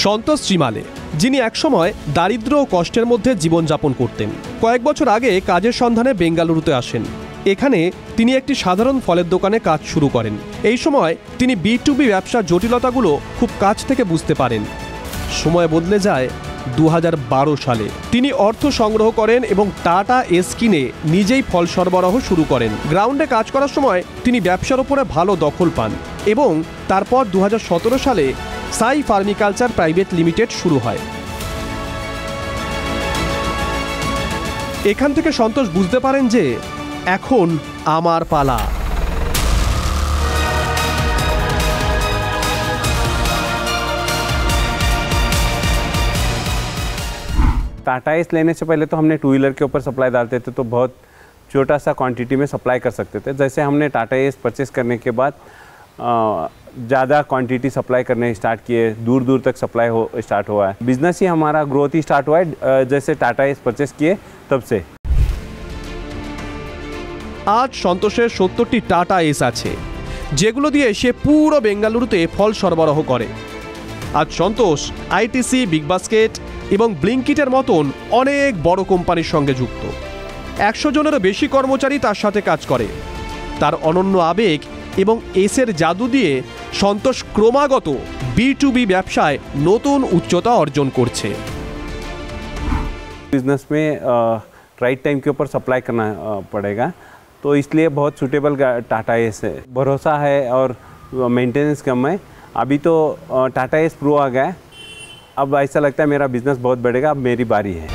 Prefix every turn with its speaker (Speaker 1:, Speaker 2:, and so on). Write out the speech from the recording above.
Speaker 1: সন্তোষ চিমালে, যিনি একসময় দারিদ্র ও কষ্টের মধ্যে জীবনযাপন করতেন। কয়েক বছর আগে কাজের সন্ধানে বেঙ্গালুরুতে আসেন। এখানে তিনি একটি সাধারণ ফলের দোকানে কাজ শুরু করেন। এই সময় তিনি B2B ব্যবসার জটিলতাগুলো খুব কাছ থেকে বুঝতে পারেন। সময় বদলে যায় 2012 সালে। তিনি অর্থ সংগ্রহ করেন এবং টাটা এস কিনে নিজেই ফল সরবরাহ শুরু করেন। গ্রাউন্ডে কাজ করার সময় তিনি ব্যবসার উপরে ভালো দখল পান এবং তারপর 2017 সালে সাই ফার্মিকালচার প্রাইভেট লিমিটেড শুরু হয়। এখান থেকে সন্তোষ বুঝতে পারেন যে এখন আমার পালা।
Speaker 2: टाटा एस लेने से पहले तो हमने 2 व्हीलर के ऊपर सप्लाई डालते थे, तो बहुत छोटा सा क्वांटिटी में सप्लाई कर सकते थे। जैसे हमने टाटा एस परचेस करने के बाद ज़्यादा क्वांटिटी सप्लाई करने स्टार्ट किए, दूर दूर तक सप्लाई स्टार्ट हुआ है। बिजनेस ही हमारा ग्रोथ ही स्टार्ट हुआ है जैसे टाटा एस परचेस किए तब से।
Speaker 1: আজ সন্তোষের 70টি টাটা এস আছে, যেগুলো দিয়ে সে পুরো বেঙ্গালুরুতে ফল সরবরাহ করে। আজ সন্তোষ আইটিসি, বিগ বাস্কেট এবং ব্লিঙ্কিটের মতন অনেক বড় কোম্পানির সঙ্গে যুক্ত। 100 জনেরও বেশি কর্মচারী তার সাথে কাজ করে। তার অনন্য আবেগ এবং এসের জাদু দিয়ে সন্তোষ ক্রমাগত B2B ব্যবসায় নতুন উচ্চতা অর্জন করছে।
Speaker 2: बिजनेस में राइट टाइम के ऊपर सप्लाई करना पड़ेगा, तो इसलिए बहुत सूटेबल टाटा एस है। भरोसा है और मेंटेनेंस कम है। अभी तो टाटा एस प्रो आ गया है, अब ऐसा लगता है मेरा बिजनेस बहुत बढ़ेगा, अब मेरी बारी है।